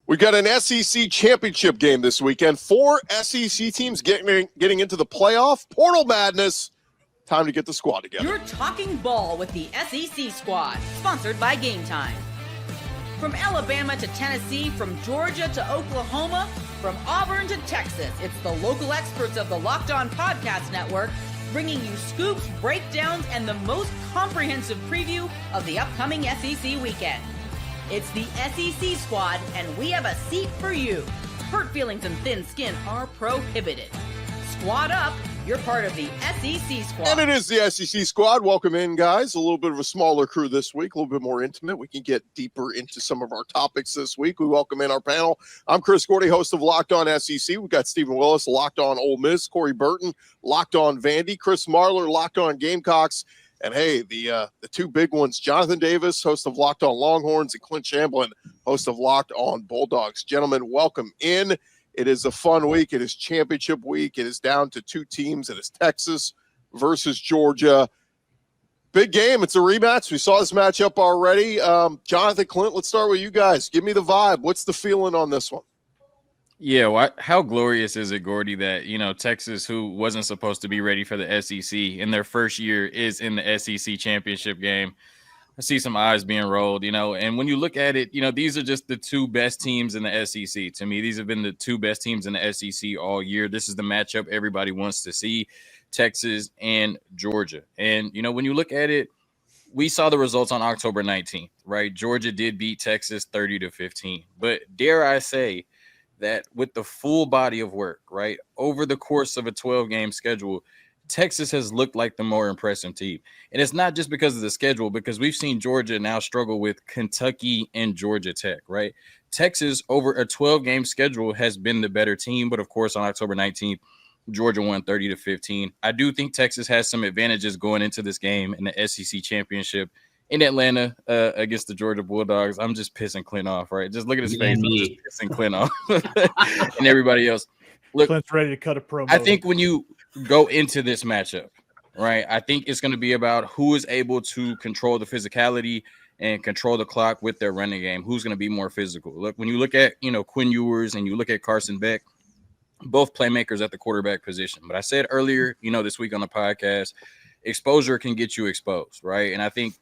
We got an SEC championship game this weekend. 4 SEC teams getting into the playoff. Portal madness. Time to get the squad together. You're talking ball with the SEC squad, sponsored by Game Time. From Alabama to Tennessee, from Georgia to Oklahoma, from Auburn to Texas, it's the local experts of the Locked On Podcast Network bringing you scoops, breakdowns, and the most comprehensive preview of the upcoming SEC weekend. It's the SEC squad, and we have a seat for you. Hurt feelings and thin skin are prohibited. Squad up. You're part of the SEC squad. And it is the SEC squad. Welcome in, guys. A little bit of a smaller crew this week, a little bit more intimate. We can get deeper into some of our topics this week. We welcome in our panel. I'm Chris Gordy, host of Locked On SEC. We've got Stephen Willis, Locked On Ole Miss, Corey Burton, Locked On Vandy, Chris Marler, Locked On Gamecocks. And hey, the two big ones, Jonathan Davis, host of Locked On Longhorns, and Clint Shamblin, host of Locked On Bulldogs. Gentlemen, welcome in. It is a fun week. It is championship week. It is down to 2 teams. It is Texas versus Georgia. Big game. It's a rematch. We saw this matchup already. Jonathan, Clint, let's start with you guys. Give me the vibe. What's the feeling on this one? Yeah, well, how glorious is it, Gordy, that, Texas, who wasn't supposed to be ready for the SEC in their first year, is in the SEC championship game. I see some eyes being rolled, and when you look at it, these are just the 2 best teams in the SEC. To me, these have been the 2 best teams in the SEC all year. This is the matchup everybody wants to see, Texas and Georgia. And, when you look at it, we saw the results on October 19th, right? Georgia did beat Texas 30-15. But dare I say that with the full body of work, right, over the course of a 12-game schedule, Texas has looked like the more impressive team. And it's not just because of the schedule, because we've seen Georgia now struggle with Kentucky and Georgia Tech, right? Texas, over a 12-game schedule, has been the better team. But, of course, on October 19th, Georgia won 30-15. I do think Texas has some advantages going into this game in the SEC championship in Atlanta against the Georgia Bulldogs. I'm just pissing Clint off, right? Just look at his face. I'm just pissing Clint off and everybody else. Look, Clint's ready to cut a promo. I think when you go into this matchup, right, I think it's going to be about who is able to control the physicality and control the clock with their running game. Who's going to be more physical? Look, when you look at, Quinn Ewers and you look at Carson Beck, both playmakers at the quarterback position. But I said earlier, this week on the podcast, exposure can get you exposed, right? And I think,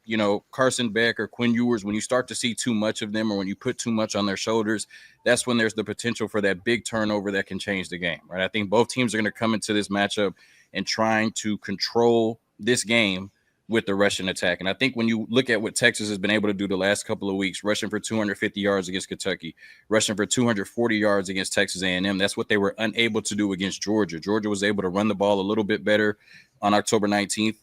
Carson Beck or Quinn Ewers, when you start to see too much of them or when you put too much on their shoulders, that's when there's the potential for that big turnover that can change the game, right? I think both teams are going to come into this matchup and trying to control this game with the rushing attack. And I think when you look at what Texas has been able to do the last couple of weeks, rushing for 250 yards against Kentucky, rushing for 240 yards against Texas A&M, that's what they were unable to do against Georgia. Georgia was able to run the ball a little bit better on October 19th,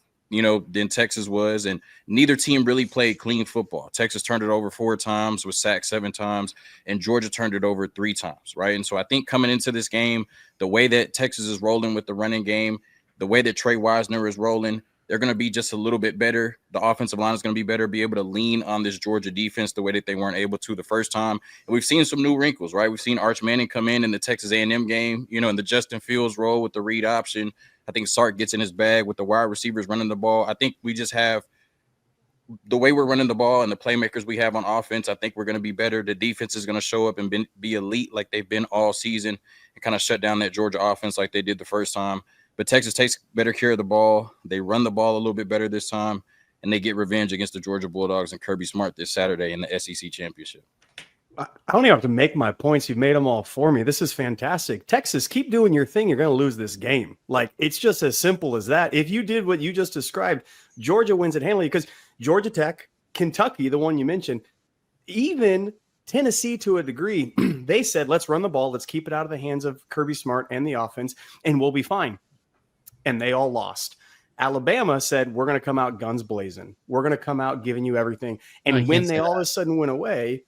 than Texas was. And neither team really played clean football. Texas turned it over 4 times, was sacked 7 times, and Georgia turned it over 3 times, right? And so I think coming into this game, the way that Texas is rolling with the running game, the way that Trey Wisner is rolling, they're going to be just a little bit better. The offensive line is going to be better, be able to lean on this Georgia defense the way that they weren't able to the first time. And we've seen some new wrinkles, right? We've seen Arch Manning come in the Texas A&M game, in the Justin Fields role with the read option. I think Sark gets in his bag with the wide receivers running the ball. I think we just have the way we're running the ball and the playmakers we have on offense. I think we're going to be better. The defense is going to show up and be elite like they've been all season and kind of shut down that Georgia offense like they did the first time. But Texas takes better care of the ball. They run the ball a little bit better this time, and they get revenge against the Georgia Bulldogs and Kirby Smart this Saturday in the SEC championship. I don't even have to make my points. You've made them all for me. This is fantastic. Texas, keep doing your thing. You're going to lose this game. Like, it's just as simple as that. If you did what you just described, Georgia wins it handily because Georgia Tech, Kentucky, the one you mentioned, even Tennessee to a degree, they said, let's run the ball. Let's keep it out of the hands of Kirby Smart and the offense, and we'll be fine. And they all lost. Alabama said, we're going to come out guns blazing. We're going to come out giving you everything. And when they all of a sudden went away,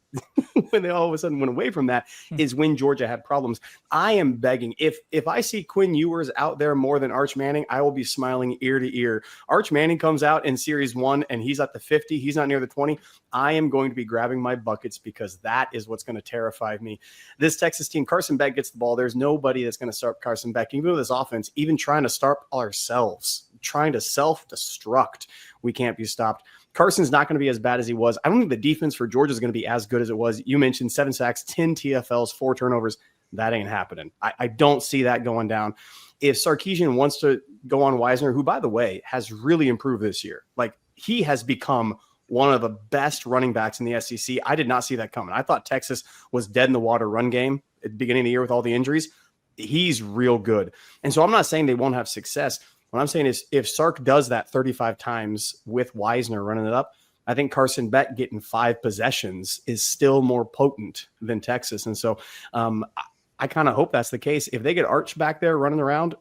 from that is when Georgia had problems. I am begging. If I see Quinn Ewers out there more than Arch Manning, I will be smiling ear to ear. Arch Manning comes out in series 1 and he's at the 50. He's not near the 20. I am going to be grabbing my buckets because that is what's going to terrify me. This Texas team, Carson Beck gets the ball. There's nobody that's going to start Carson Beck. Even with this offense, even trying to start ourselves, trying to self-destruct, we can't be stopped. Carson's not going to be as bad as he was. I don't think the defense for Georgia is going to be as good as it was. You mentioned 7 sacks, 10 TFLs, 4 turnovers. That ain't happening. I don't see that going down. If Sarkisian wants to go on Wisner, who, by the way, has really improved this year, like he has become one of the best running backs in the SEC. I did not see that coming. I thought Texas was dead in the water run game at the beginning of the year with all the injuries. He's real good. And so I'm not saying they won't have success. What I'm saying is if Sark does that 35 times with Wisner running it up, I think Carson Beck getting 5 possessions is still more potent than Texas. And so I kind of hope that's the case. If they get Arch back there running around,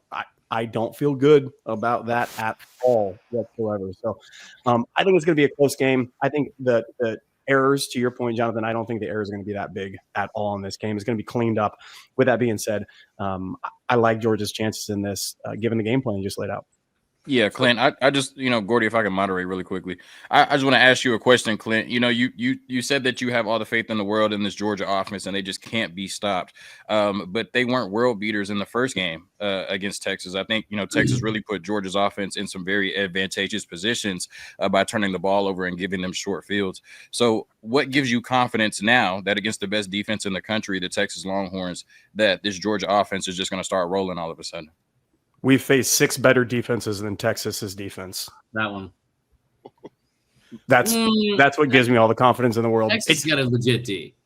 I don't feel good about that at all whatsoever. So I think it's going to be a close game. I think the errors, to your point, Jonathan, I don't think the errors are going to be that big at all in this game. It's going to be cleaned up. With that being said, I like Georgia's chances in this, given the game plan you just laid out. Yeah, Clint, I just, Gordy, if I can moderate really quickly, I just want to ask you a question, Clint. You said that you have all the faith in the world in this Georgia offense and they just can't be stopped. But they weren't world beaters in the first game against Texas. I think, Texas really put Georgia's offense in some very advantageous positions by turning the ball over and giving them short fields. So what gives you confidence now that against the best defense in the country, the Texas Longhorns, that this Georgia offense is just going to start rolling all of a sudden? We've faced 6 better defenses than Texas's defense. That one. That's what gives me all the confidence in the world. Texas got a legit D.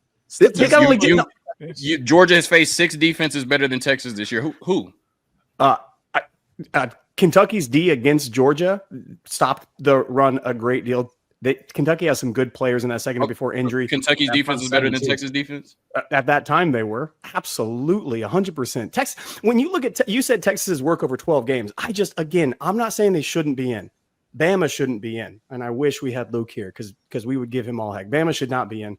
Georgia has faced 6 defenses better than Texas this year. Who? Kentucky's D against Georgia stopped the run a great deal. Kentucky has some good players in that second before injury. Kentucky's defense is better than Texas defense? At that time, they were. Absolutely, 100%. Texas. When you look at you said Texas's work over 12 games. I'm not saying they shouldn't be in. Bama shouldn't be in. And I wish we had Luke here because we would give him all heck. Bama should not be in.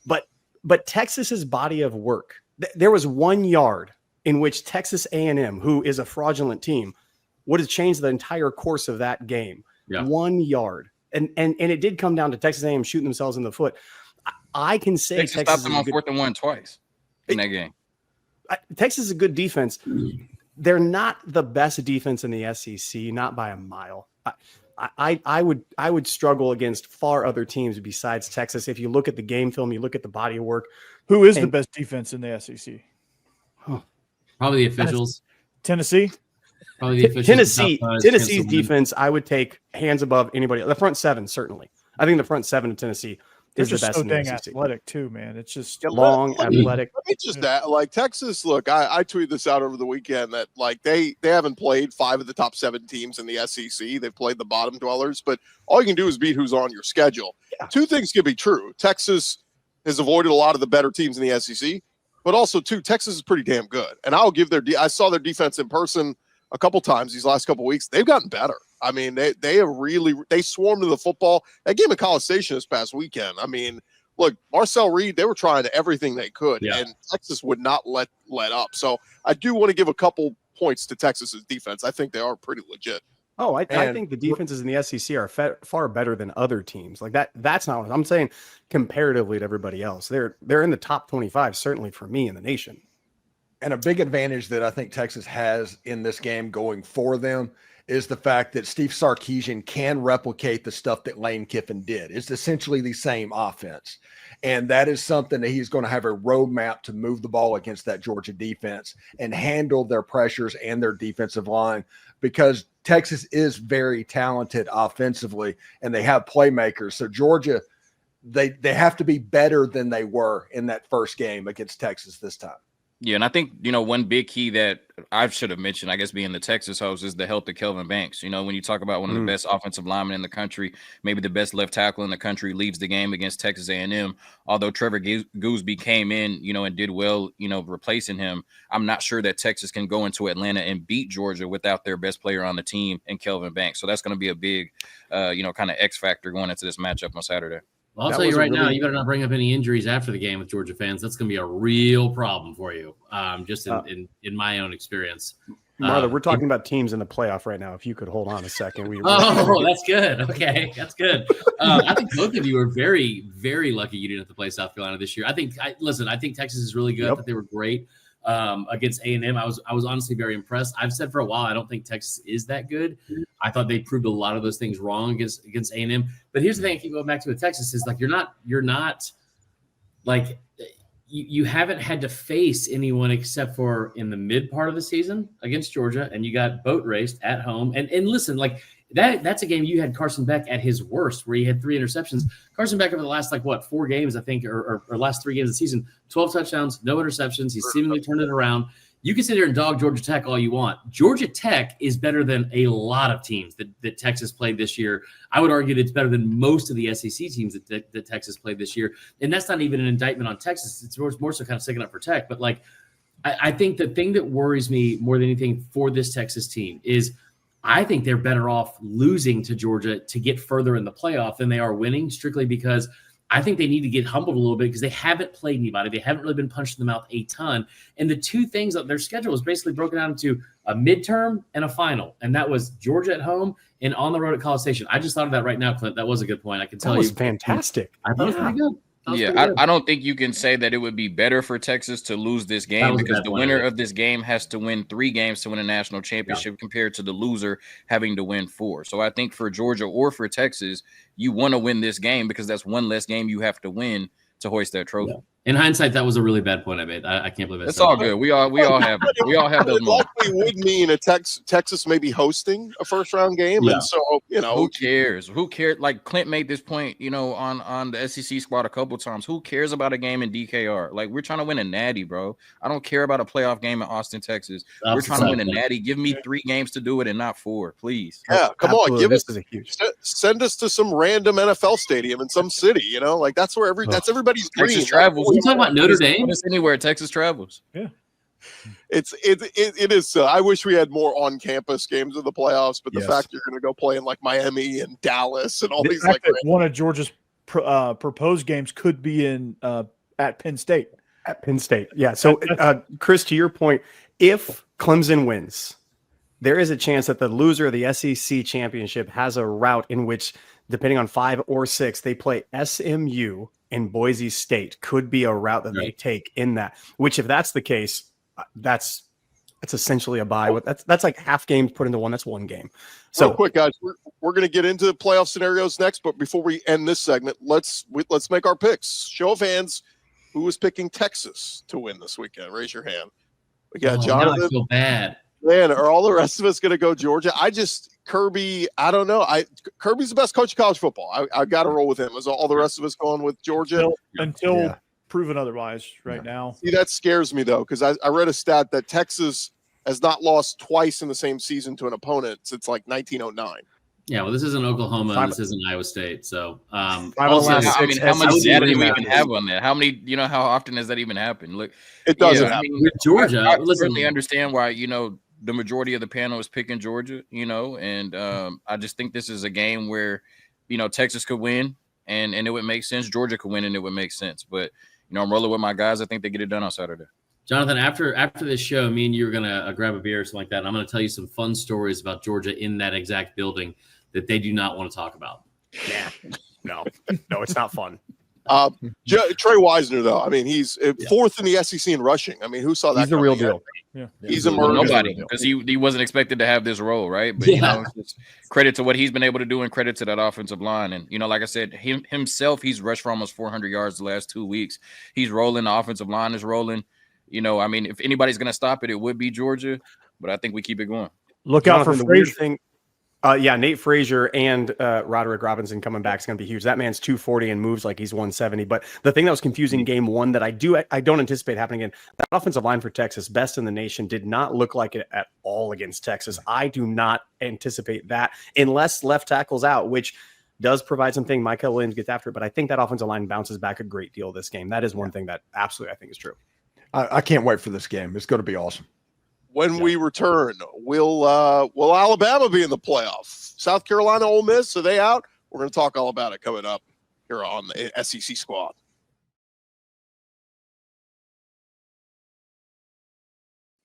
But Texas's body of work, there was 1 yard in which Texas A&M, who is a fraudulent team, would have changed the entire course of that game. Yeah. 1 yard. And it did come down to Texas A&M shooting themselves in the foot. I can say Texas stopped them on 4th and 1 twice in that game. Texas is a good defense. They're not the best defense in the SEC, not by a mile. I would struggle against far other teams besides Texas. If you look at the game film, you look at the body of work. Who is the best defense in the SEC? Probably the officials. Tennessee. Tennessee's defense, I would take hands above anybody. The front 7, certainly. I think the front 7 of Tennessee is the best so in the dang SEC. athletic too, man. It's just long, athletic. Let me just that like Texas. Look, I tweeted this out over the weekend that like they haven't played 5 of the top 7 teams in the SEC. They've played the bottom dwellers, but all you can do is beat who's on your schedule. Yeah. 2 things can be true. Texas has avoided a lot of the better teams in the SEC, but also 2, Texas is pretty damn good. And I'll give I saw their defense in person a couple times these last couple weeks. They've gotten better. I mean, they have really swarmed to the football. That game at College Station this past weekend. I mean, look, Marcel Reed, they were trying everything they could, and Texas would not let up. So I do want to give a couple points to Texas's defense. I think they are pretty legit. Oh, I think the defenses in the SEC are far better than other teams. Like that's not what I'm saying comparatively to everybody else. They're in the top 25, certainly for me in the nation. And a big advantage that I think Texas has in this game going for them is the fact that Steve Sarkisian can replicate the stuff that Lane Kiffin did. It's essentially the same offense. And that is something that he's going to have a roadmap to move the ball against that Georgia defense and handle their pressures and their defensive line, because Texas is very talented offensively and they have playmakers. So Georgia, they have to be better than they were in that first game against Texas this time. Yeah, and I think, one big key that I should have mentioned, I guess, being the Texas host, is the health of Kelvin Banks. When you talk about one of the best offensive linemen in the country, maybe the best left tackle in the country, leaves the game against Texas A&M. Although Trevor Gooseby came in, and did well, replacing him, I'm not sure that Texas can go into Atlanta and beat Georgia without their best player on the team and Kelvin Banks. So that's going to be a big, kind of X factor going into this matchut on Saturday. Well, I'll tell you right now, you better not bring up any injuries after the game with Georgia fans. That's going to be a real problem for you, just in my own experience. Marla, we're talking about teams in the playoff right now. If you could hold on a second. That's good. Okay, that's good. I think both of you are very, very lucky you didn't have to play South Carolina this year. I think Texas is really good. I thought they were great. against A&M. I was honestly very impressed. I've said for a while I don't think Texas is that good. I thought they proved a lot of those things wrong against A&M. But here's the thing: I keep going back to with Texas is like you're not like you haven't had to face anyone except for in the mid part of the season against Georgia, and you got boat raced at home. And listen, like that's a game you had Carson Beck at his worst, where he had 3 interceptions. Carson Beck over the last 4 games, I think, or last 3 games of the season, 12 touchdowns, no interceptions. He's seemingly turned it around. You can sit here and dog Georgia Tech all you want. Georgia Tech is better than a lot of teams that Texas played this year. I would argue that it's better than most of the SEC teams that Texas played this year. And that's not even an indictment on Texas. It's more so kind of sticking up for Tech. But I think the thing that worries me more than anything for this Texas team is I think they're better off losing to Georgia to get further in the playoff than they are winning, strictly because I think they need to get humbled a little bit because they haven't played anybody. They haven't really been punched in the mouth a ton. And the 2 things that their schedule is basically broken down into a midterm and a final. And that was Georgia at home and on the road at College Station. I just thought of that right now, Clint. That was a good point. I can tell you. That was fantastic. I thought it was pretty good. I don't think you can say that it would be better for Texas to lose this game because the winner of this game has to win 3 games to win a national championship compared to the loser having to win 4. So I think for Georgia or for Texas, you want to win this game because that's one less game you have to win to hoist that trophy. Yeah. In hindsight, that was a really bad point I made. I can't believe it. It's all good. We all have those It likely would mean Texas maybe hosting a first-round game, and so who cares? Who cares? Like Clint made this point, on the SEC squad a couple times. Who cares about a game in DKR? Like we're trying to win a natty, bro. I don't care about a playoff game in Austin, Texas. We're trying to win a natty. Give me 3 games to do it and not 4, please. Yeah, come on, give us huge. Send us to some random NFL stadium in some city. That's where that's everybody's dream. Texas travels. Are you talking about Notre Dame? Anywhere Texas travels. Yeah. It is. I wish we had more on-campus games in the playoffs, but the fact you're going to go play in Miami and Dallas and all these one of Georgia's proposed games could be in at Penn State. At Penn State, yeah. So, Chris, to your point, if Clemson wins, there is a chance that the loser of the SEC championship has a route in which, depending on 5 or 6, they play SMU and Boise State. Could be a route that they take in that. Which, if that's the case, that's essentially a bye. That's like half games put into one. That's 1 game. So real quick, guys, we're going to get into the playoff scenarios next. But before we end this segment, let's make our picks. Show of hands. Who is picking Texas to win this weekend? Raise your hand. We got Jonathan. Now I feel bad. Man, are all the rest of us going to go Georgia? Kirby, I don't know. Kirby's the best coach of college football. I got to roll with him. Is all the rest of us going with Georgia? Until proven otherwise now. See, that scares me, though, because I read a stat that Texas has not lost twice in the same season to an opponent since 1909. Yeah, well, this isn't Oklahoma and this isn't Iowa State. So, how much data do we even have on that? How many, how often does that even happen? Look, it doesn't happen. With Georgia, I certainly understand why, the majority of the panel is picking Georgia, and I just think this is a game where, Texas could win and it would make sense. Georgia could win and it would make sense. But, I'm rolling with my guys. I think they get it done on Saturday. Jonathan, after this show, me and you are going to grab a beer or something like that. And I'm going to tell you some fun stories about Georgia in that exact building that they do not want to talk about. Yeah, no, it's not fun. Trey Wisner, though, he's 4th in the SEC in rushing. Who saw that? He's the real deal. Yeah. He's a murderer. Nobody, because he wasn't expected to have this role, right? But it's credit to what he's been able to do and credit to that offensive line. And like I said, himself, he's rushed for almost 400 yards the last 2 weeks. He's rolling. The offensive line is rolling. If anybody's going to stop it, it would be Georgia. But I think we keep it going. Look out for Frazier. Nate Frazier and Roderick Robinson coming back is going to be huge. That man's 240 and moves like he's 170. But the thing that was confusing game 1 that I don't anticipate happening again, that offensive line for Texas, best in the nation, did not look like it at all against Texas. I do not anticipate that unless left tackle's out, which does provide something. Michael Williams gets after it, but I think that offensive line bounces back a great deal this game. That is one thing that absolutely I think is true. I can't wait for this game. It's going to be awesome. When we return, will Alabama be in the playoff? South Carolina, Ole Miss, are they out? We're going to talk all about it coming up here on the SEC Squad.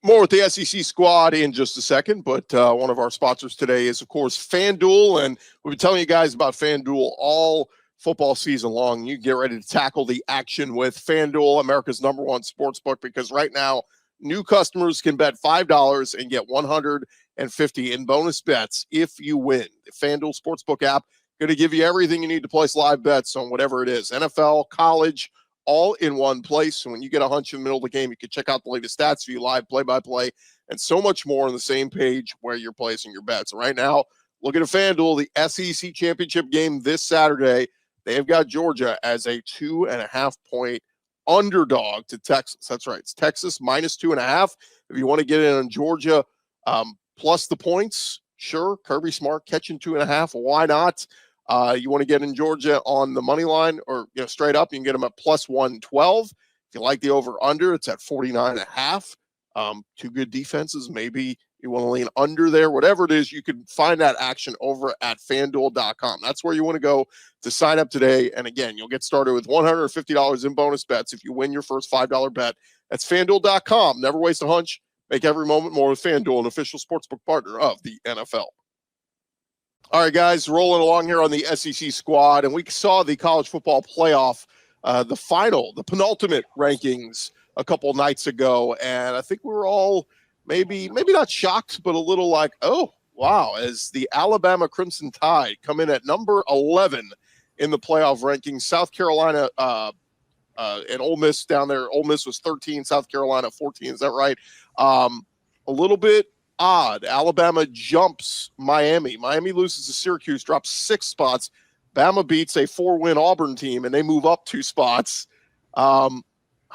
More with the SEC Squad in just a second, but one of our sponsors today is, of course, FanDuel, and we've been telling you guys about FanDuel all football season long. You get ready to tackle the action with FanDuel, America's #1 sportsbook, because right now, New customers can bet $5 and get $150 in bonus bets if you win. The FanDuel Sportsbook app going to give you everything you need to place live bets on whatever it is, NFL, college, all in one place. So when you get a hunch in the middle of the game, you can check out the latest stats, view live play-by-play, and so much more on the same page where you're placing your bets. Right now, looking at FanDuel, the SEC championship game this Saturday, they have got Georgia as a 2.5-point underdog to Texas. That's right. It's Texas minus 2.5. If you want to get in on Georgia plus the points, sure. Kirby Smart catching 2.5. Why not? You want to get in Georgia on the money line or straight up, you can get them at plus 112. If you like the over under, it's at 49.5. Two good defenses. Maybe you want to lean under there, whatever it is, you can find that action over at FanDuel.com. That's where you want to go to sign up today. And again, you'll get started with $150 in bonus bets if you win your first $5 bet. That's FanDuel.com. Never waste a hunch. Make every moment more with FanDuel, an official sportsbook partner of the NFL. All right, guys, rolling along here on the SEC squad. And we saw the college football playoff, the penultimate rankings a couple nights ago. And I think we were all maybe not shocked, but a little like, oh, wow, as the Alabama Crimson Tide come in at number 11 in the playoff rankings. South Carolina and Ole Miss down there. Ole Miss was 13, South Carolina 14. Is that right? A little bit odd. Alabama jumps Miami. Miami loses to Syracuse, drops 6 spots. Bama beats a 4-win Auburn team, and they move up 2 spots. How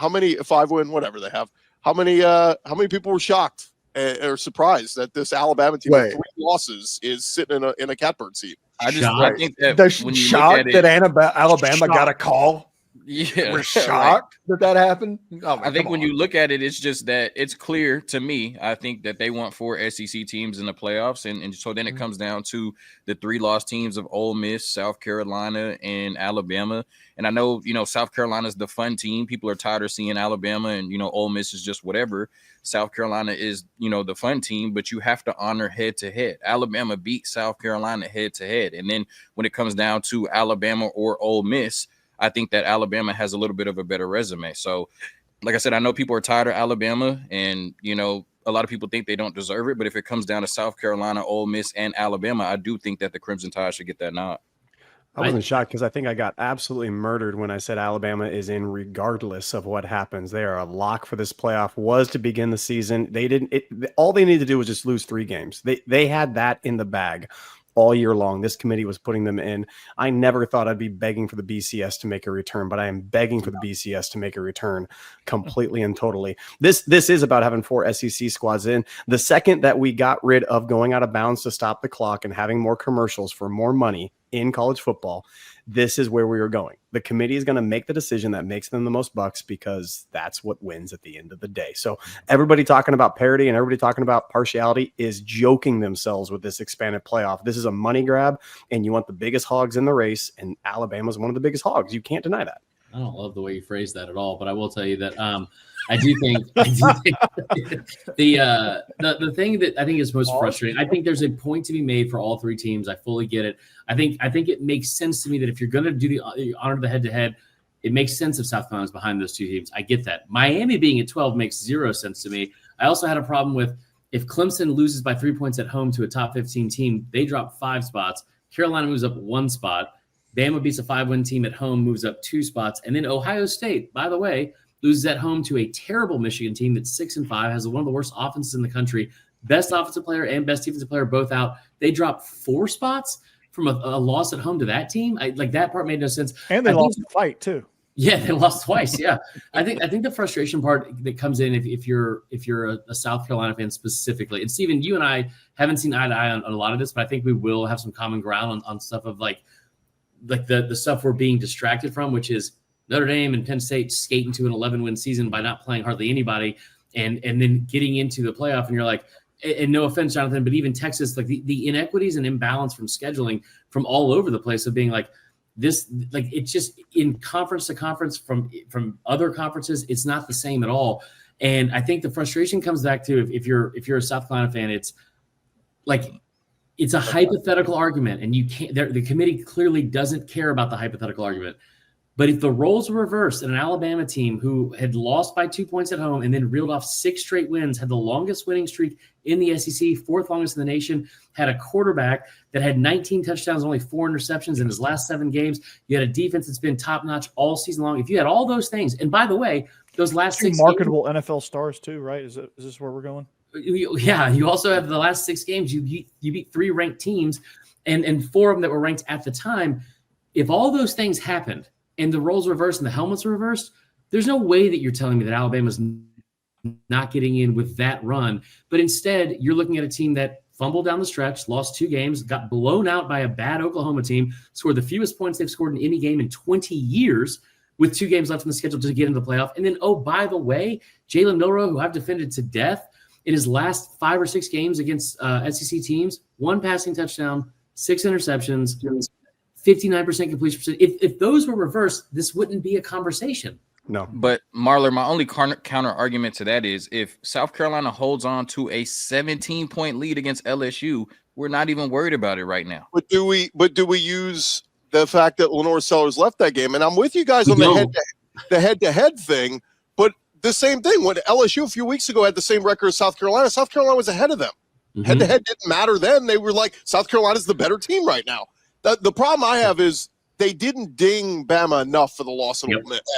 many? 5-win, whatever they have. How many people were shocked or surprised that this Alabama team with 3 losses is sitting in a catbird seat? I think that they're when you shocked look at that Alabama got a call. Yeah, We're shocked that happened. Oh, I think when you look at it, it's just that it's clear to me. I think that they want 4 SEC teams in the playoffs, and so then it comes down to the 3 lost teams of Ole Miss, South Carolina, and Alabama. And I know, South Carolina's the fun team. People are tired of seeing Alabama, and Ole Miss is just whatever. South Carolina is, the fun team, but you have to honor head to head. Alabama beat South Carolina head to head, and then when it comes down to Alabama or Ole Miss, I think that Alabama has a little bit of a better resume. So, like I said, I know people are tired of Alabama, and, a lot of people think they don't deserve it. But if it comes down to South Carolina, Ole Miss, and Alabama, I do think that the Crimson Tide should get that nod. I wasn't shocked because I think I got absolutely murdered when I said Alabama is in regardless of what happens. They are a lock for this playoff, was to begin the season. All they needed to do was just lose 3 games. They had that in the bag all year long. This committee was putting them in. I never thought I'd be begging for the BCS to make a return, but I am begging for the BCS to make a return completely and totally. This is about having 4 SEC squads in. The second that we got rid of going out of bounds to stop the clock and having more commercials for more money in college football, this is where we are going. The committee is going to make the decision that makes them the most bucks, because that's what wins at the end of the day. So everybody talking about parity and everybody talking about partiality is joking themselves with this expanded playoff. This is a money grab, and you want the biggest hogs in the race, and Alabama's one of the biggest hogs. You can't deny that. I don't love the way you phrase that at all, but I will tell you that I do think the thing that I think is most frustrating, I think there's a point to be made for all 3 teams. I fully get it. I think it makes sense to me that if you're going to do the honor of the head-to-head, it makes sense if South Carolina's behind those 2 teams. I get that. Miami being at 12 makes 0 sense to me. I also had a problem with if Clemson loses by 3 points at home to a top 15 team, they drop 5 spots. Carolina moves up 1 spot. Bama beats a 5-win team at home, moves up 2 spots. And then Ohio State, by the way, loses at home to a terrible Michigan team that's 6-5, has one of the worst offenses in the country. Best offensive player and best defensive player both out. They drop 4 spots from a loss at home to that team. That part made no sense. And they lost the fight too. Yeah, they lost twice. Yeah, I think the frustration part that comes in if you're a South Carolina fan specifically, and Steven, you and I haven't seen eye to eye on a lot of this, but I think we will have some common ground on stuff of like the stuff we're being distracted from, which is Notre Dame and Penn State skating to an 11-win season by not playing hardly anybody, and then getting into the playoff, and you're like, and no offense, Jonathan, but even Texas, like the inequities and imbalance from scheduling from all over the place of being like this, like it's just in conference to conference from other conferences, it's not the same at all. And I think the frustration comes back to if you're a South Carolina fan, it's like it's a hypothetical argument, and you can't. The committee clearly doesn't care about the hypothetical argument. But if the roles were reversed and an Alabama team who had lost by 2 points at home and then reeled off 6 straight wins, had the longest winning streak in the SEC, 4th longest in the nation, had a quarterback that had 19 touchdowns, only 4 interceptions in his last 7 games. You had a defense that's been top-notch all season long. If you had all those things, and by the way, those last 6 marketable NFL stars too, right? Is this where we're going? Yeah, you also have the last 6 games. You beat 3 ranked teams and 4 of them that were ranked at the time. If all those things happened and the roles reversed and the helmets are reversed, there's no way that you're telling me that Alabama's not getting in with that run. But instead, you're looking at a team that fumbled down the stretch, lost 2 games, got blown out by a bad Oklahoma team, scored the fewest points they've scored in any game in 20 years with 2 games left in the schedule to get into the playoff. And then, oh, by the way, Jalen Milroe, who I've defended to death in his last 5 or 6 games against SEC teams, 1 passing touchdown, 6 interceptions, 59% completion percent. If those were reversed, this wouldn't be a conversation. No. But Marler, my only counter argument to that is if South Carolina holds on to a 17-point lead against LSU, we're not even worried about it right now. But do we use the fact that Lenore Sellers left that game? And I'm with you guys on the head-to-head thing, but the same thing when LSU a few weeks ago had the same record as South Carolina was ahead of them. Mm-hmm. Head-to-head didn't matter then. They were like, South Carolina's the better team right now. The problem I have is they didn't ding Bama enough for the loss at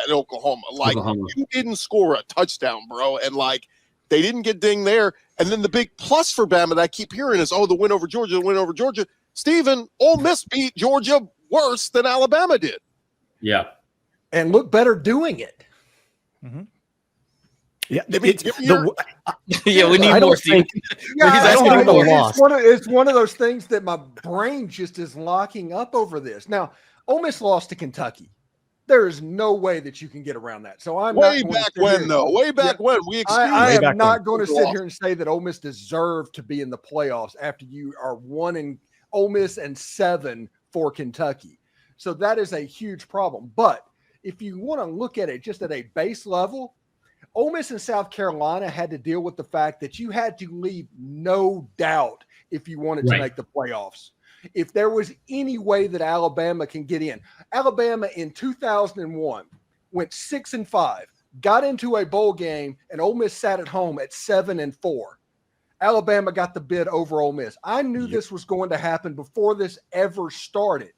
Oklahoma. Like, you didn't score a touchdown, bro. And, like, they didn't get dinged there. And then the big plus for Bama that I keep hearing is, the win over Georgia. Steven, Ole Miss beat Georgia worse than Alabama did. Yeah. And look better doing it. Mm-hmm. Yeah, we need more. Steve. It's one of those things that my brain just is locking up over this. Now, Ole Miss lost to Kentucky. There is no way that you can get around that. So I'm way back when we I am not going to sit here and say that Ole Miss deserved to be in the playoffs after you are 1 Ole Miss and 7 for Kentucky. So that is a huge problem. But if you want to look at it just at a base level, Ole Miss and South Carolina had to deal with the fact that you had to leave no doubt if you wanted to make the playoffs. If there was any way that Alabama can get in. Alabama in 2001 went 6-5, got into a bowl game, and Ole Miss sat at home at 7-4. Alabama got the bid over Ole Miss. I knew this was going to happen before this ever started.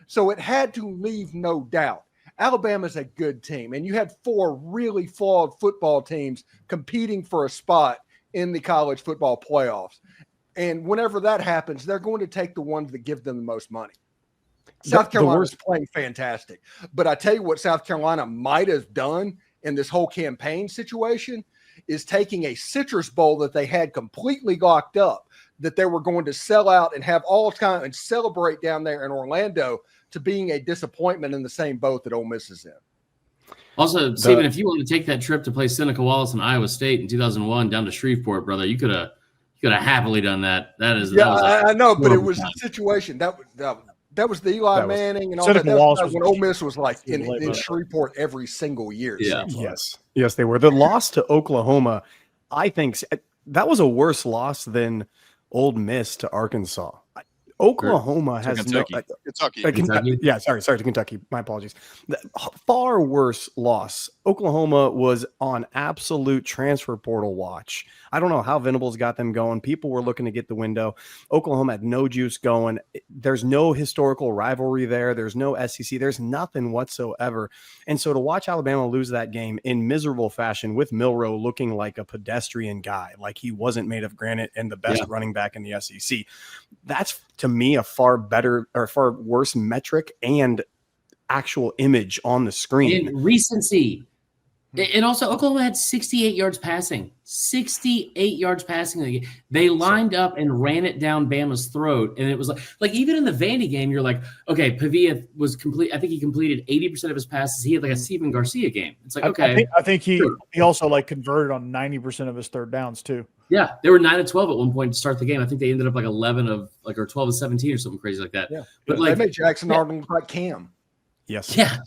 So it had to leave no doubt. Alabama's a good team, and you had 4 really flawed football teams competing for a spot in the college football playoffs. And whenever that happens, they're going to take the ones that give them the most money. South Carolina's playing fantastic. But I tell you what South Carolina might have done in this whole campaign situation is taking a Citrus Bowl that they had completely locked up, that they were going to sell out and have all time and celebrate down there in Orlando, to being a disappointment in the same boat that Ole Miss is in. Also, Stephen, if you wanted to take that trip to play Seneca Wallace and Iowa State in 2001 down to Shreveport, brother, you could have happily done that. I know, but it was a situation that was the Eli Manning and all that. That was when Ole Miss was like in Shreveport every single year. Yeah. Yes, they were. The loss to Oklahoma, I think that was a worse loss than Ole Miss to Arkansas. Oklahoma has Kentucky. Yeah, sorry to Kentucky. My apologies. Far worse loss. Oklahoma was on absolute transfer portal watch. I don't know how Venables got them going. People were looking to get the window. Oklahoma had no juice going. There's no historical rivalry there. There's no SEC. There's nothing whatsoever. And so to watch Alabama lose that game in miserable fashion with Milroe looking like a pedestrian guy, like he wasn't made of granite and the best running back in the SEC, that's to me a far worse metric and actual image on the screen. And recency. And also, Oklahoma had 68 yards passing. 68 yards passing. They lined up and ran it down Bama's throat. And it was like even in the Vandy game, you're like, okay, Pavia was complete. I think he completed 80% of his passes. He had like a Steven Garcia game. It's like, okay. I think he also like converted on 90% of his third downs too. Yeah, they were 9-12 at one point to start the game. I think they ended up like 11 of like or 12-17 or something crazy like that. Yeah, but they made Jackson Arnold look like Cam. Yes. Yeah.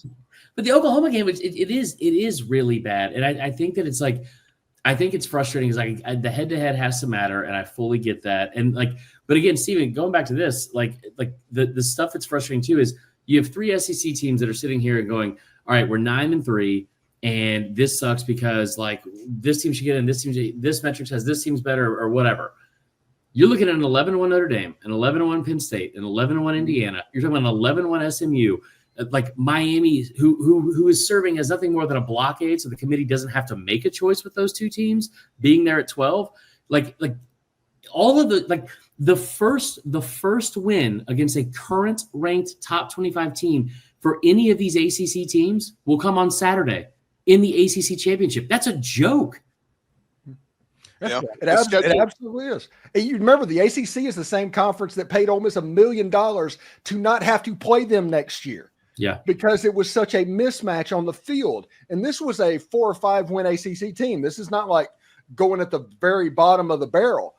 But the Oklahoma game, it is really bad. And I think that it's like, I think it's frustrating because the head-to-head has to matter, and I fully get that. And but again, Steven, going back to this, like the stuff that's frustrating too is You have 3 SEC teams that are sitting here and going, all right, we're 9-3, and this sucks because like this team should get in, this metric says this team's better or whatever. You're looking at an 11-1 Notre Dame, an 11-1 Penn State, an 11-1 Indiana. You're talking about an 11-1 SMU, like Miami, who is serving as nothing more than a blockade, so the committee doesn't have to make a choice with those 2 teams being there at 12. Like all of the first win against a current ranked top 25 team for any of these ACC teams will come on Saturday in the ACC championship. That's a joke. Yeah, it absolutely is. And you remember the ACC is the same conference that paid Ole Miss $1 million to not have to play them next year. Yeah, because it was such a mismatch on the field. And this was a 4 or 5 win ACC team. This is not like going at the very bottom of the barrel.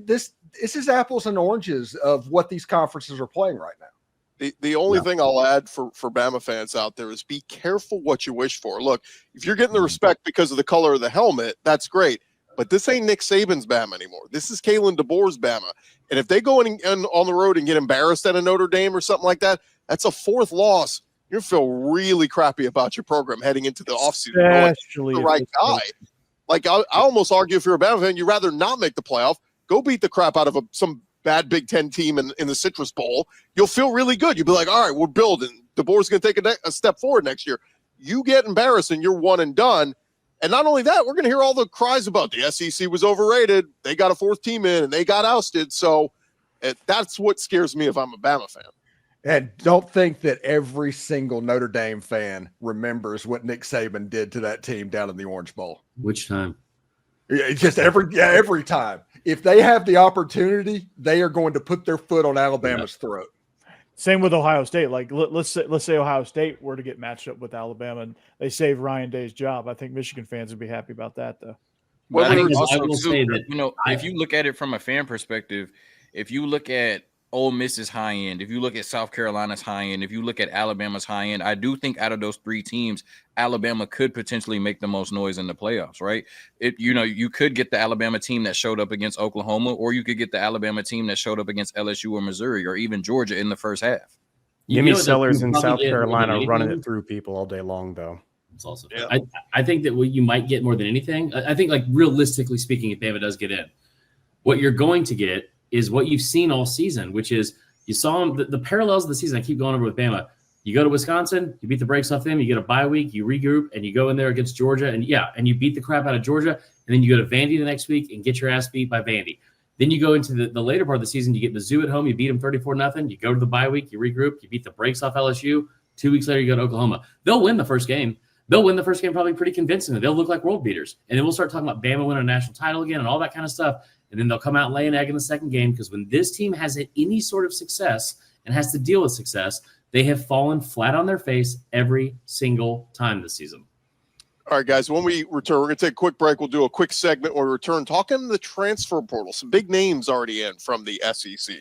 This is apples and oranges of what these conferences are playing right now. The only thing I'll add for Bama fans out there is be careful what you wish for. Look, if you're getting the respect because of the color of the helmet, that's great. But this ain't Nick Saban's Bama anymore. This is Kalen DeBoer's Bama. And if they go in on the road and get embarrassed at a Notre Dame or something like that, that's a 4th loss. You feel really crappy about your program heading into the offseason. Especially the right guy. Like I almost argue if you're a Bama fan, you'd rather not make the playoff. Go beat the crap out of some bad Big Ten team in the Citrus Bowl. You'll feel really good. You'll be like, all right, we're building. DeBoer's going to take a step forward next year. You get embarrassed and you're one and done. And not only that, we're going to hear all the cries about the SEC was overrated. They got a 4th team in and they got ousted. So that's what scares me if I'm a Bama fan. And don't think that every single Notre Dame fan remembers what Nick Saban did to that team down in the Orange Bowl. Which time? It's just every time. If they have the opportunity, they are going to put their foot on Alabama's throat. Same with Ohio State. Like let's say Ohio State were to get matched up with Alabama and they save Ryan Day's job. I think Michigan fans would be happy about that, though. Well, I will say that, if you look at it from a fan perspective, if you look at Ole Miss's high end, if you look at South Carolina's high end, if you look at Alabama's high end, I do think out of those 3 teams, Alabama could potentially make the most noise in the playoffs, right? You could get the Alabama team that showed up against Oklahoma, or you could get the Alabama team that showed up against LSU or Missouri or even Georgia in the first half. Give me Sellers in South Carolina running it through people all day long, though. It's also, I think that what you might get more than anything, I think, like, realistically speaking, if Bama does get in, what you're going to get is what you've seen all season, which is you saw them, the parallels of the season. I keep going over with Bama. You go to Wisconsin, you beat the brakes off them, you get a bye week, you regroup, and you go in there against Georgia, and you beat the crap out of Georgia, and then you go to Vandy the next week and get your ass beat by Vandy. Then you go into the later part of the season, you get Mizzou at home, you beat them 34-0. You go to the bye week, you regroup, you beat the brakes off LSU. 2 weeks later, you go to Oklahoma. They'll win the first game. They'll win the first game probably pretty convincingly. They'll look like world beaters. And then we'll start talking about Bama winning a national title again and all that kind of stuff. And then they'll come out and lay an egg in the second game, because when this team has any sort of success and has to deal with success, they have fallen flat on their face every single time this season. All right, guys, when we return, we're going to take a quick break. We'll do a quick segment when we return, talking the transfer portal. Some big names already in from the SEC.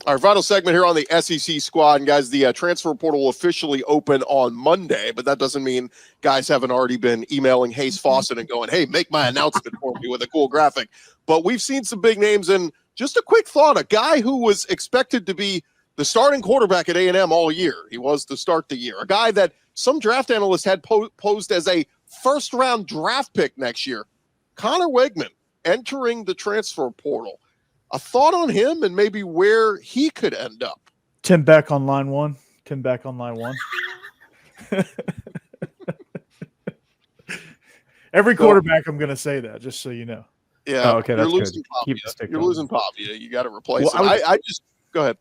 Our final segment here on the SEC squad. And guys, the transfer portal will officially open on Monday, but that doesn't mean guys haven't already been emailing Hayes Fawcett and going, hey, make my announcement for me with a cool graphic. But we've seen some big names, and just a quick thought, a guy who was expected to be the starting quarterback at A&M all year. He was to start the year. A guy that some draft analysts had posed as a first-round draft pick next year. Connor Wegman entering the transfer portal. A thought on him and maybe where he could end up. Tim Beck on line one. Tim Beck on line one. Every quarterback, I'm going to say that, just so you know. Yeah. Oh, okay, that's good. Keep the stick. You're losing pop. You got to replace well, him. I just go ahead.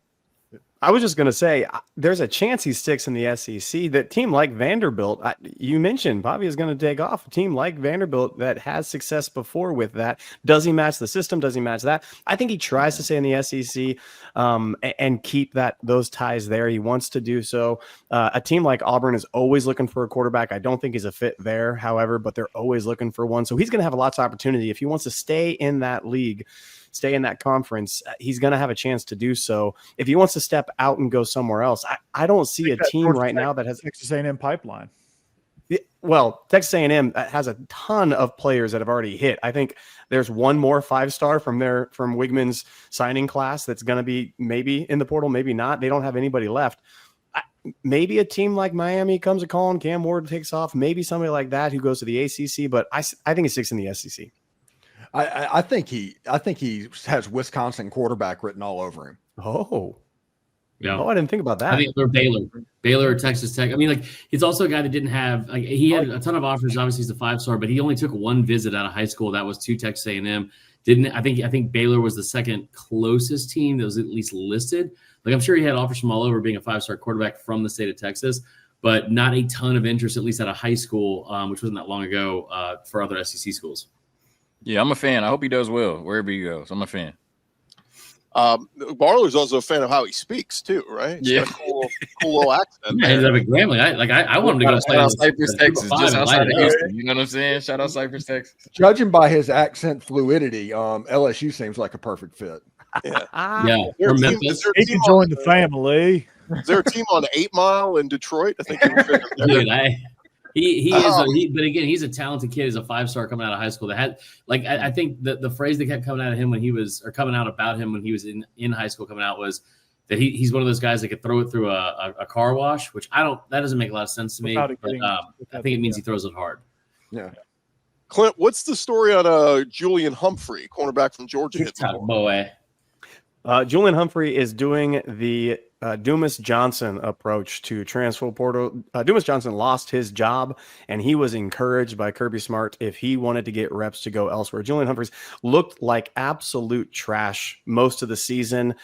I was just going to say, there's a chance he sticks in the SEC. That team like Vanderbilt, you mentioned Bobby is going to take off. A team like Vanderbilt that has success before with that. Does he match the system? Does he match that? I think he tries to stay in the SEC and keep those ties there. He wants to do so. A team like Auburn is always looking for a quarterback. I don't think he's a fit there, however, but they're always looking for one. So he's going to have lots of opportunity. If he wants to stay in that league, stay in that conference, he's going to have a chance to do so. If he wants to step out and go somewhere else, I don't see a team right now that has Texas A&M pipeline. Well, Texas A&M has a ton of players that have already hit. I think there's one more 5-star from Wigman's signing class that's going to be maybe in the portal, maybe not. They don't have anybody left. Maybe a team like Miami comes a call and Cam Ward takes off. Maybe somebody like that who goes to the ACC. But I think he sticks in the SEC. I think he has Wisconsin quarterback written all over him. Oh. Yeah. Oh, I didn't think about that. I think they're Baylor, Texas Tech. I mean, like, he's also a guy that didn't have, like, he had a ton of offers. Obviously, he's a 5-star, but he only took one visit out of high school. That was to Texas A&M. I think Baylor was the second closest team that was at least listed. Like, I'm sure he had offers from all over, being a 5-star quarterback from the state of Texas, but not a ton of interest, at least out of high school, which wasn't that long ago, for other SEC schools. Yeah, I'm a fan. I hope he does well wherever he goes. I'm a fan. Barler's also a fan of how he speaks too, right? Yeah, cool little accent. Yeah, he's up at Grambling. I want him to go play out Cypress, Texas, just outside of Houston. You know what I'm saying? Shout out Cypress, Texas. Judging by his accent fluidity, LSU seems like a perfect fit. Yeah. Yeah. Or Memphis. He can join the family. Is there a team on 8 Mile in Detroit? I think Dude, he is, but again, he's a talented kid. He's a 5-star coming out of high school. That had, like, I think the phrase that kept coming out of him when he was, or coming out about him when he was in high school, coming out, was that he's one of those guys that could throw it through a car wash, which that doesn't make a lot of sense to me. But I think it means he throws it hard. Yeah. Clint, what's the story on Julian Humphrey, cornerback from Georgia? Boy. Julian Humphrey is doing the Dumas Johnson approach to transfer portal. Dumas Johnson lost his job, and he was encouraged by Kirby Smart if he wanted to get reps to go elsewhere. Julian Humphreys looked like absolute trash most of the season.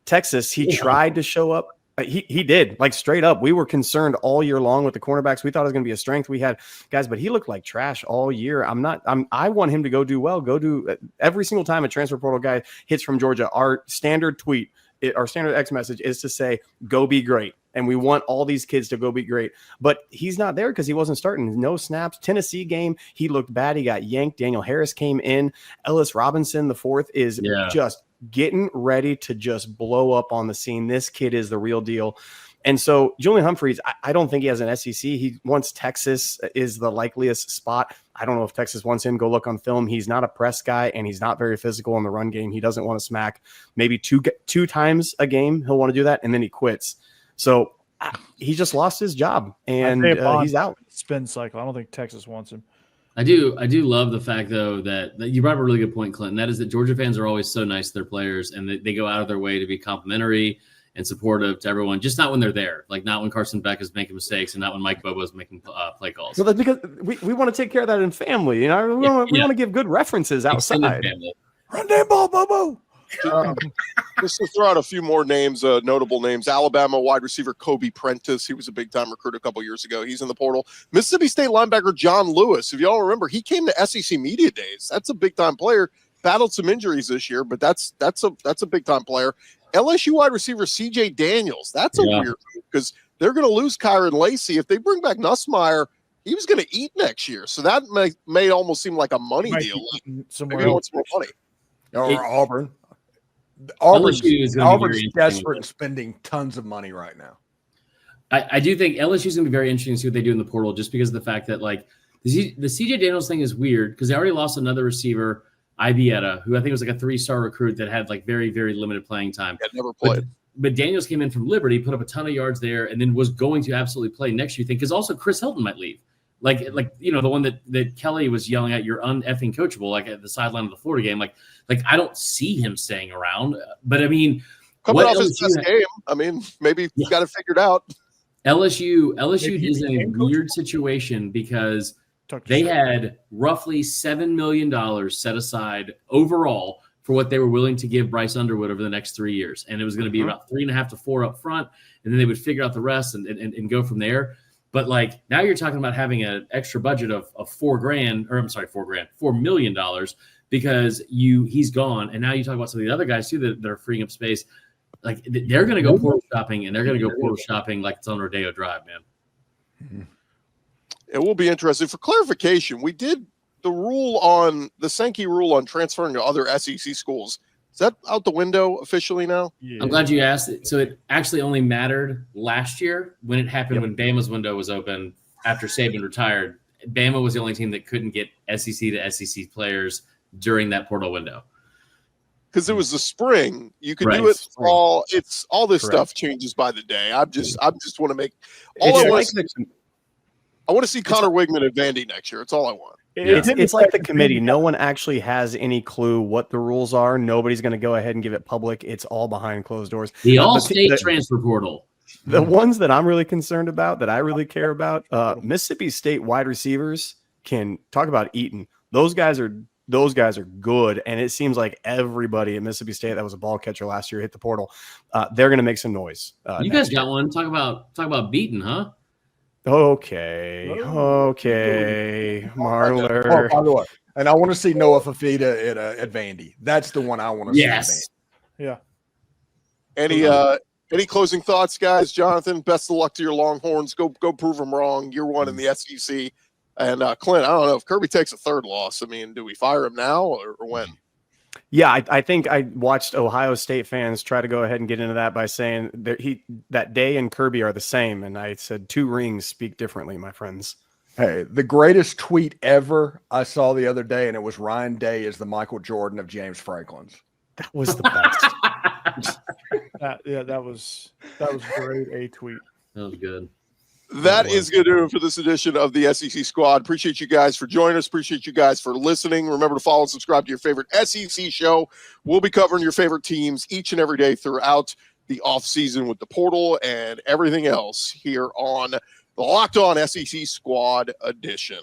Texas, he tried to show up. He did, like, straight up. We were concerned all year long with the cornerbacks. We thought it was going to be a strength. We had guys, but he looked like trash all year. I want him to go do well. Go do every single time a transfer portal guy hits from Georgia. Our standard tweet, our standard X message is to say, go be great. And we want all these kids to go be great. But he's not there because he wasn't starting. No snaps. Tennessee game, he looked bad. He got yanked. Daniel Harris came in. Ellis Robinson, the fourth, is just getting ready to just blow up on the scene. This kid is the real deal. And so Julian Humphreys, I don't think he has an SEC. He wants Texas is the likeliest spot. I don't know if Texas wants him. Go look on film. He's not a press guy, and he's not very physical in the run game. He doesn't want to smack. Maybe two times a game he'll want to do that, and then he quits. So he just lost his job, and he's out. Spin cycle. I don't think Texas wants him. I do love the fact, though, that you brought up a really good point, Clinton. That is that Georgia fans are always so nice to their players, and they go out of their way to be complimentary and supportive to everyone, just not when they're there. Like, not when Carson Beck is making mistakes, and not when Mike Bobo is making play calls. So that's because we want to take care of that in family. You know, we want to give good references outside. Run that ball, Bobo. Just to throw out a few more names, notable names. Alabama wide receiver Kobe Prentice. He was a big-time recruit a couple years ago. He's in the portal. Mississippi State linebacker John Lewis. If y'all remember, he came to SEC Media Days. That's a big-time player. Battled some injuries this year, but that's a big-time player. LSU wide receiver C.J. Daniels. That's a weird move because they're going to lose Kyron Lacey. If they bring back Nussmeier, he was going to eat next year. So that may almost seem like a money deal. Maybe he wants more money. Or Auburn. Auburn's desperate and spending tons of money right now. I do think LSU is going to be very interesting to see what they do in the portal, just because of the fact that, like, the CJ Daniels thing is weird because they already lost another receiver, Ibieta, who I think was like a 3-star recruit that had, like, very, very limited playing time. Yeah, never played. But Daniels came in from Liberty, put up a ton of yards there, and then was going to absolutely play next year. Because also Chris Hilton might leave. Like you know, the one that Kelly was yelling at, you're uneffing coachable, like at the sideline of the Florida game. Like I don't see him staying around. But I mean, coming off his best game, I mean, maybe he's got it figured out. LSU is in a weird situation because they had roughly $7 million set aside overall for what they were willing to give Bryce Underwood over the next 3 years, and it was going to be about 3.5 to 4 up front, and then they would figure out the rest and go from there. But, like, now you're talking about having an extra budget of $4 million because he's gone. And now you talk about some of the other guys too that are freeing up space. Like, they're going to go portal shopping, and they're going to go portal shopping like it's on Rodeo Drive, man. It will be interesting. For clarification, we did the Sankey rule on transferring to other SEC schools. Is that out the window officially now? Yeah. I'm glad you asked it. So it actually only mattered last year when it happened when Bama's window was open after Saban retired, Bama was the only team that couldn't get SEC to SEC players during that portal window. Because it was the spring, you could Right. do it all. It's all this Correct. stuff changes by the day. I just want to make. It's I like want to see Connor Wigman at Vandy next year. It's all I want. It's like the committee. No one actually has any clue what the rules are. Nobody's going to go ahead and give it public. It's all behind closed doors. The But all-state transfer portal. The ones that I'm really concerned about, that I really care about, Mississippi State wide receivers can talk about eating. Those guys are good, and it seems like everybody at Mississippi State that was a ball catcher last year hit the portal. They're going to make some noise. You guys got one. Talk about beating, huh? Okay, Marler. By the way, and I want to see Noah Fafita at Vandy. That's the one I want to see. Yes. Yeah. Any closing thoughts, guys? Jonathan, best of luck to your Longhorns. Go prove them wrong. Year one in the SEC. And Clint, I don't know if Kirby takes a third loss. I mean, do we fire him now or when? Yeah, I think I watched Ohio State fans try to go ahead and get into that by saying that Day and Kirby are the same. And I said 2 rings speak differently, my friends. Hey, the greatest tweet ever I saw the other day, and it was Ryan Day is the Michael Jordan of James Franklin's. That was the best. That was great. A tweet. That was good. That is going to do it for this edition of the SEC Squad. Appreciate you guys for joining us. Appreciate you guys for listening. Remember to follow and subscribe to your favorite SEC show. We'll be covering your favorite teams each and every day throughout the offseason with the portal and everything else here on the Locked On SEC Squad edition.